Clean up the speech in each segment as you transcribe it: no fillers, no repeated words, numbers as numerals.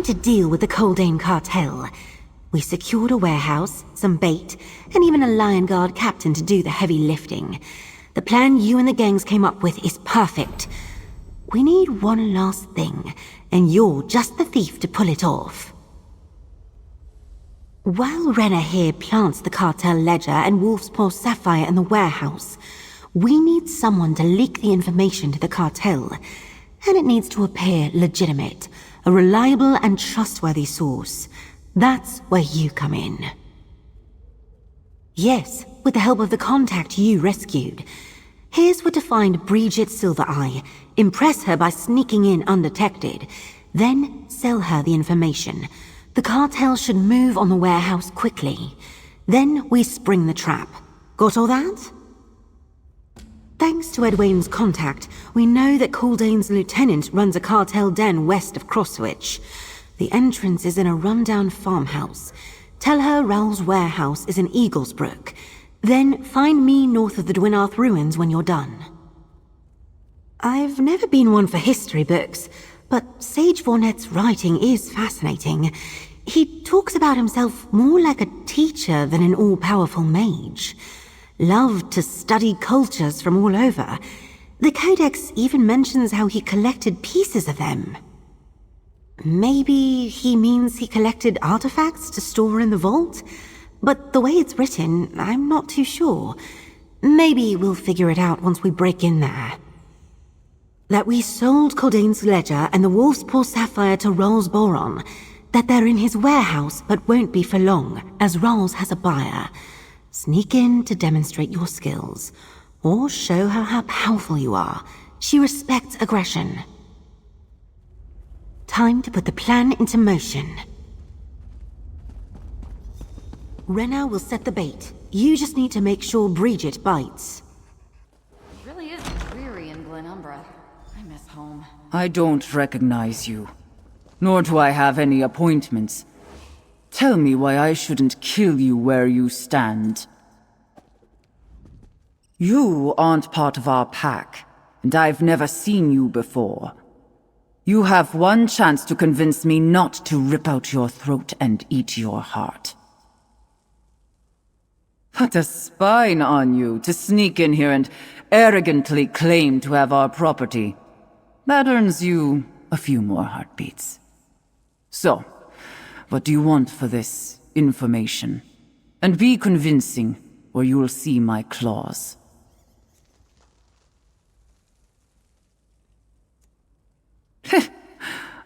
to deal with the Coldane cartel. We secured a warehouse, some bait, and even a Lion Guard captain to do the heavy lifting. The plan you and the gangs came up with is perfect. We need one last thing, and you're just the thief to pull it off. While Renna here plants the cartel ledger and Wolf's Paw Sapphire in the warehouse, we need someone to leak the information to the cartel. And it needs to appear legitimate, a reliable and trustworthy source. That's where you come in. Yes, with the help of the contact you rescued. Here's where to find Bridget Silvereye, impress her by sneaking in undetected, then sell her the information. The cartel should move on the warehouse quickly. Then we spring the trap. Got all that? Thanks to Edwayne's contact, we know that Caldane's lieutenant runs a cartel den west of Crosswich. The entrance is in a rundown farmhouse. Tell her Raoul's warehouse is in Eaglesbrook. Then find me north of the Dwinarth ruins when you're done. I've never been one for history books, but Sage Vornet's writing is fascinating. He talks about himself more like a teacher than an all-powerful mage. Loved to study cultures from all over. The Codex even mentions how he collected pieces of them. Maybe he means he collected artifacts to store in the vault? But the way it's written, I'm not too sure. Maybe we'll figure it out once we break in there. That we sold Caldane's ledger and the Wolf's Paw Sapphire to Rolls Boron. That they're in his warehouse but won't be for long, as Rolls has a buyer. Sneak in to demonstrate your skills. Or show her how powerful you are. She respects aggression. Time to put the plan into motion. Renna will set the bait. You just need to make sure Bridget bites. It really is dreary in Glenumbra. I miss home. I don't recognize you. Nor do I have any appointments. Tell me why I shouldn't kill you where you stand. You aren't part of our pack, and I've never seen you before. You have one chance to convince me not to rip out your throat and eat your heart. Put a spine on you to sneak in here and arrogantly claim to have our property. That earns you a few more heartbeats. So, what do you want for this information? And be convincing, or you'll see my claws.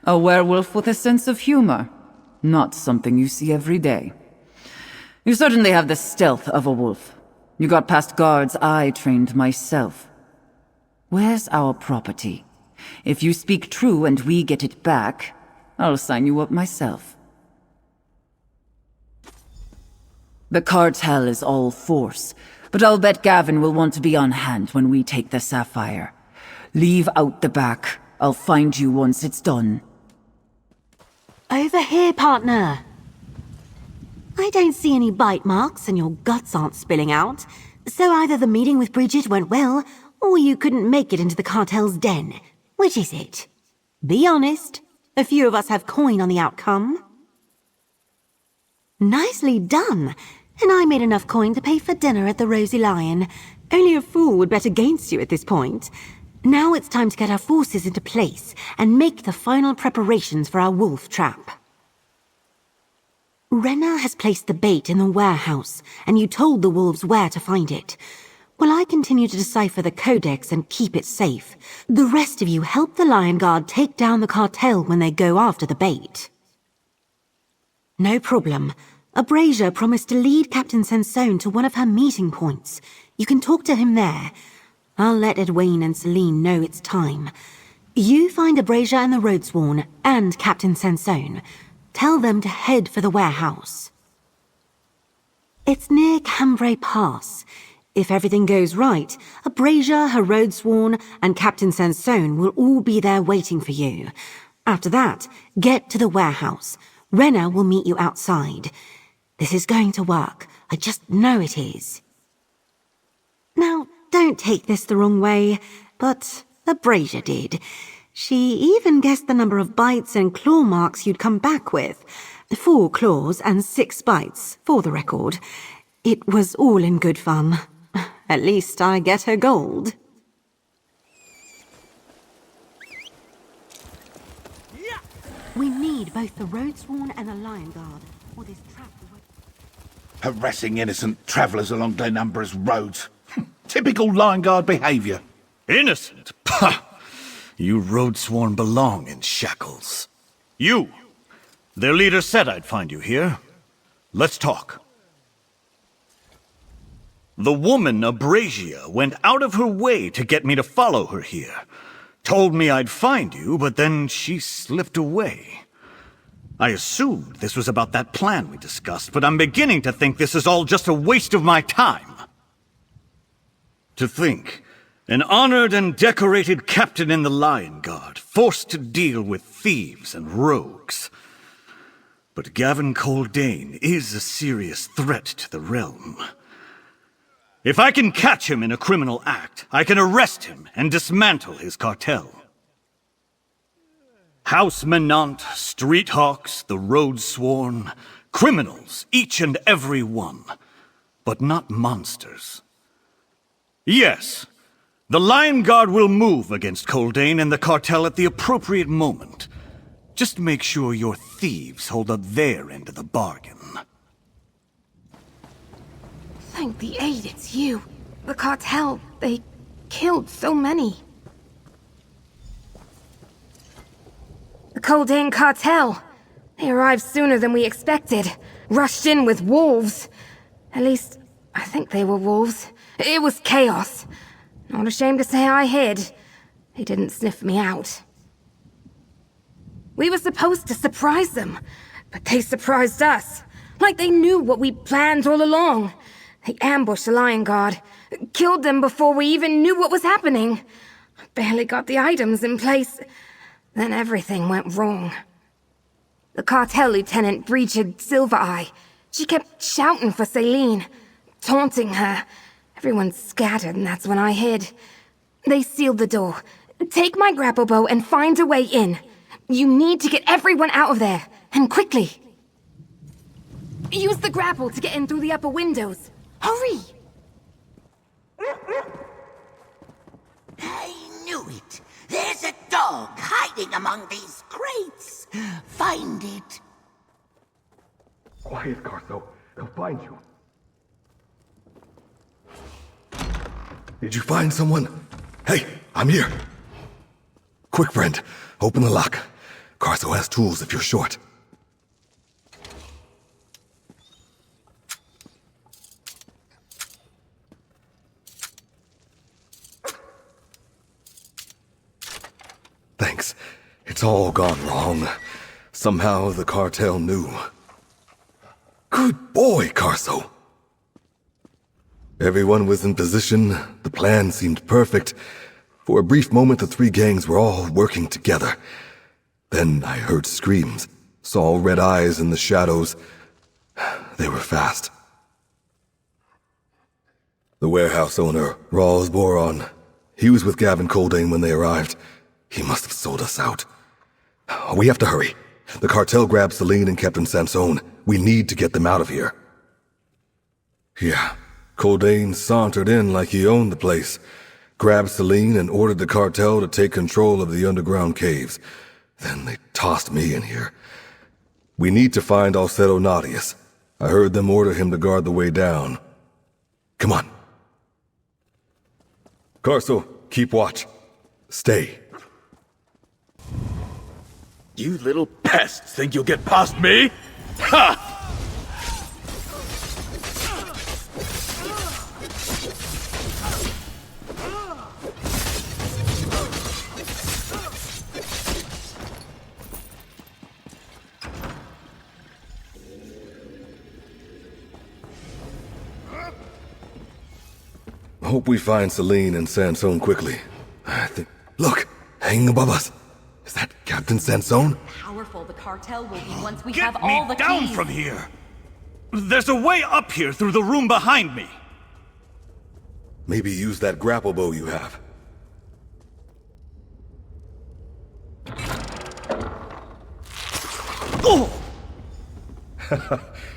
A werewolf with a sense of humor. Not something you see every day. You certainly have the stealth of a wolf. You got past guards I trained myself. Where's our property? If you speak true and we get it back, I'll sign you up myself. The cartel is all force, but I'll bet Gavin will want to be on hand when we take the sapphire. Leave out the back. I'll find you once it's done. Over here, partner. I don't see any bite marks and your guts aren't spilling out. So either the meeting with Bridget went well, or you couldn't make it into the cartel's den. Which is it? Be honest. A few of us have coin on the outcome. Nicely done. And I made enough coin to pay for dinner at the Rosy Lion. Only a fool would bet against you at this point. Now it's time to get our forces into place and make the final preparations for our wolf trap. Renna has placed the bait in the warehouse, and you told the wolves where to find it. While I continue to decipher the codex and keep it safe, the rest of you help the Lion Guard take down the cartel when they go after the bait. No problem. Abrasia promised to lead Captain Sansone to one of her meeting points. You can talk to him there. I'll let Edwayne and Celine know it's time. You find Abrasia and the Roadsworn, and Captain Sansone. Tell them to head for the warehouse. It's near Cambrai Pass. If everything goes right, Abrasia, her Roadsworn, and Captain Sansone will all be there waiting for you. After that, get to the warehouse. Renna will meet you outside. This is going to work. I just know it is. Now, don't take this the wrong way, but Abrasia did. She even guessed the number of bites and claw marks you'd come back with. 4 claws and 6 bites, for the record. It was all in good fun. At least I get her gold. We need both the Road Sworn and the Lion Guard, or this trap will... Harassing innocent travellers along Glenumbra's roads. Typical Lion Guard behaviour. Innocent? Pah! You Road-Sworn belong in shackles. You! Their leader said I'd find you here. Let's talk. The woman Abrasia went out of her way to get me to follow her here. Told me I'd find you, but then she slipped away. I assumed this was about that plan we discussed, but I'm beginning to think this is all just a waste of my time. To think, an honored and decorated captain in the Lion Guard, forced to deal with thieves and rogues. But Gavin Coldane is a serious threat to the realm. If I can catch him in a criminal act, I can arrest him and dismantle his cartel. House Menant, Street Hawks, the Road Sworn, criminals, each and every one, but not monsters. Yes, the Lion Guard will move against Coldane and the cartel at the appropriate moment. Just make sure your thieves hold up their end of the bargain. Thank the aid, it's you. The cartel, they killed so many. The Coldane cartel. They arrived sooner than we expected. Rushed in with wolves. At least, I think they were wolves. It was chaos. Not ashamed to say I hid. They didn't sniff me out. We were supposed to surprise them, but they surprised us. Like they knew what we planned all along. They ambushed the Lion Guard, killed them before we even knew what was happening. Barely got the items in place. Then everything went wrong. The cartel lieutenant breached Silvereye. She kept shouting for Celine, taunting her. Everyone scattered, and that's when I hid. They sealed the door. Take my grapple bow and find a way in. You need to get everyone out of there, and quickly. Use the grapple to get in through the upper windows. Hurry! I knew it. There's a dog hiding among these crates. Find it. Quiet, Cartho. They'll find you. Did you find someone? Hey, I'm here. Quick, friend. Open the lock. Cartho has tools if you're short. Thanks. It's all gone wrong. Somehow the cartel knew. Good boy, Carso. Everyone was in position. The plan seemed perfect. For a brief moment, the 3 gangs were all working together. Then I heard screams, saw red eyes in the shadows. They were fast. The warehouse owner, Rawls Boron, he was with Gavin Coldane when they arrived. He must have sold us out. We have to hurry. The cartel grabbed Celine and Captain Sansone. We need to get them out of here. Yeah, Coldane sauntered in like he owned the place, grabbed Celine and ordered the cartel to take control of the underground caves. Then they tossed me in here. We need to find Alcedo Nadius. I heard them order him to guard the way down. Come on. Carso, keep watch. Stay. You little pests think you'll get past me? Ha! Hope we find Celine and Sansone quickly. I think... Look! Hanging above us! Is that Captain Sansone? Powerful the cartel will be once we Get have me all the down keys. from here! There's a way up here through the room behind me. Maybe use that grapple bow you have. Oh!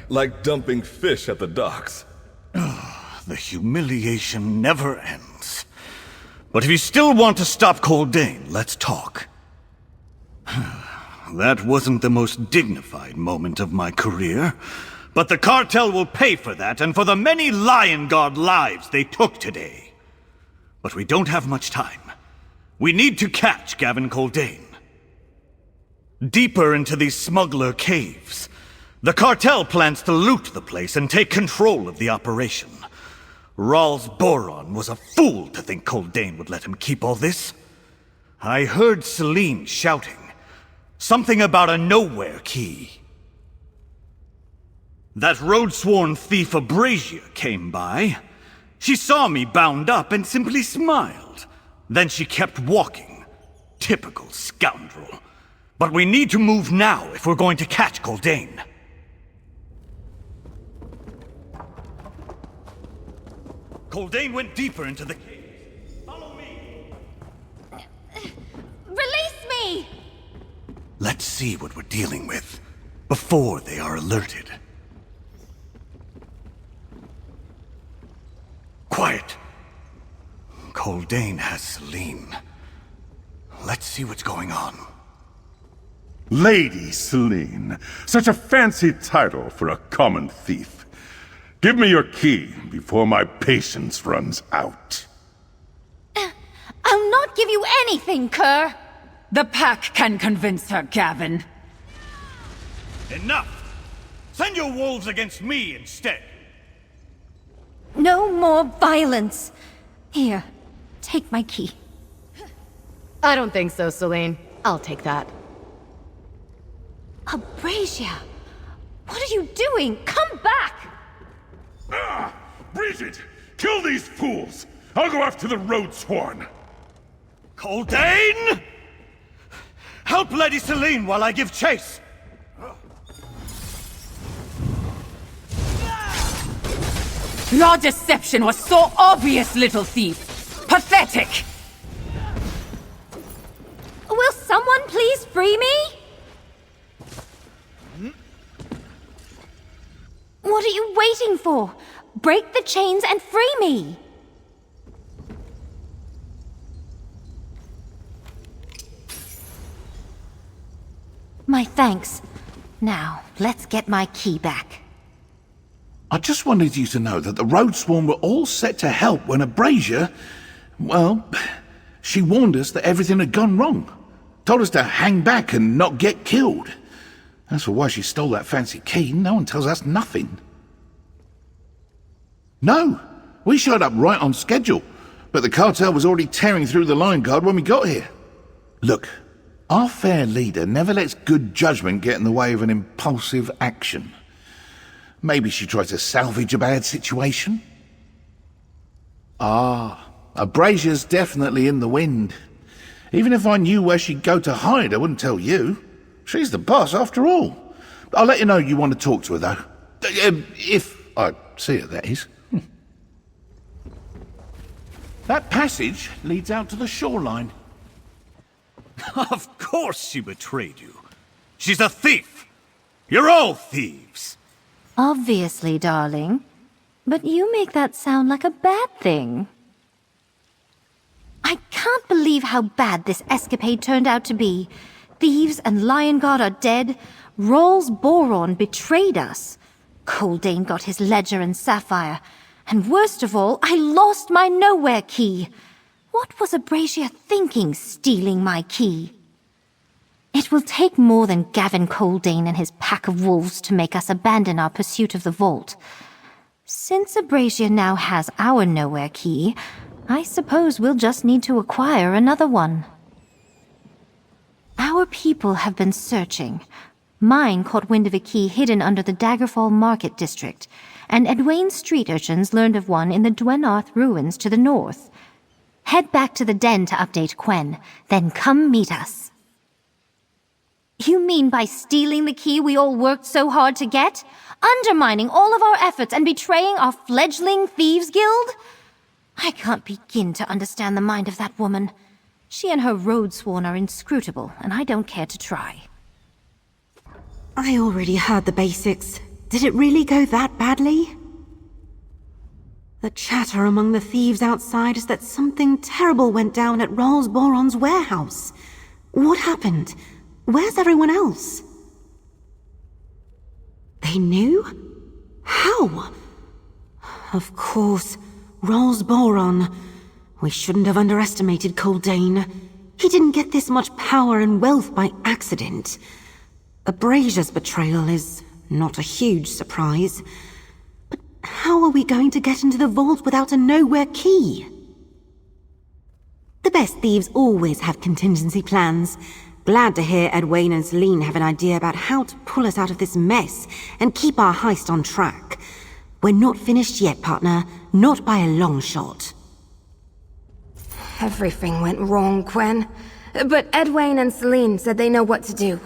Like dumping fish at the docks. The humiliation never ends. But if you still want to stop Coldain, let's talk. That wasn't the most dignified moment of my career, but the cartel will pay for that and for the many Lion Guard lives they took today. But we don't have much time. We need to catch Gavin Coldain. Deeper into these smuggler caves, the cartel plans to loot the place and take control of the operation. Rawls Boron was a fool to think Coldain would let him keep all this. I heard Celine shouting. Something about a nowhere key. That road-sworn thief Abrasia came by. She saw me bound up and simply smiled. Then she kept walking. Typical scoundrel. But we need to move now if we're going to catch Coldain. Coldain went deeper into the caves. Follow me! Release me! Let's see what we're dealing with before they are alerted. Quiet. Coldain has Celine. Let's see what's going on. Lady Celine. Such a fancy title for a common thief. Give me your key before my patience runs out. I'll not give you anything, Kerr! The pack can convince her, Gavin. Enough! Send your wolves against me instead! No more violence. Here, take my key. I don't think so, Celine. I'll take that. Abrasia! What are you doing? Come back! Ah! Bridget! Kill these fools! I'll go after the road sworn! Coldain! Help Lady Celine while I give chase! Your deception was so obvious, little thief. Pathetic! Will someone please free me? What are you waiting for? Break the chains and free me! My thanks. Now, let's get my key back. I just wanted you to know that the road swarm were all set to help when Abrasia, well, she warned us that everything had gone wrong. Told us to hang back and not get killed. As for why she stole that fancy key, no one tells us nothing. No, we showed up right on schedule, but the cartel was already tearing through the Lion Guard when we got here. Look, our fair leader never lets good judgment get in the way of an impulsive action. Maybe she tried to salvage a bad situation? Ah, Abrasia's definitely in the wind. Even if I knew where she'd go to hide, I wouldn't tell you. She's the boss after all. I'll let you know you want to talk to her, though. If I see her, that is. That passage leads out to the shoreline. Of course she betrayed you. She's a thief. You're all thieves. Obviously, darling. But you make that sound like a bad thing. I can't believe how bad this escapade turned out to be. Thieves and Lion Guard are dead. Rawls Boron betrayed us. Coldain got his ledger and sapphire. And worst of all, I lost my nowhere key. What was Abrasia thinking, stealing my key? It will take more than Gavin Coldain and his pack of wolves to make us abandon our pursuit of the vault. Since Abrasia now has our nowhere key, I suppose we'll just need to acquire another one. Our people have been searching. Mine caught wind of a key hidden under the Daggerfall Market District, and Edwayne's street urchins learned of one in the Dwenarth ruins to the north. Head back to the den to update Quen, then come meet us. You mean by stealing the key we all worked so hard to get? Undermining all of our efforts and betraying our fledgling Thieves Guild? I can't begin to understand the mind of that woman. She and her road sworn are inscrutable, and I don't care to try. I already heard the basics. Did it really go that badly? The chatter among the thieves outside is that something terrible went down at Rolls Boron's warehouse. What happened? Where's everyone else? They knew? How? Of course, Rolls Boron. We shouldn't have underestimated Coldane. He didn't get this much power and wealth by accident. Abrasia's betrayal is not a huge surprise. But how are we going to get into the vault without a nowhere key? The best thieves always have contingency plans. Glad to hear Edwayne and Celine have an idea about how to pull us out of this mess and keep our heist on track. We're not finished yet, partner. Not by a long shot. Everything went wrong, Gwen. But Edwayne and Celine said they know what to do.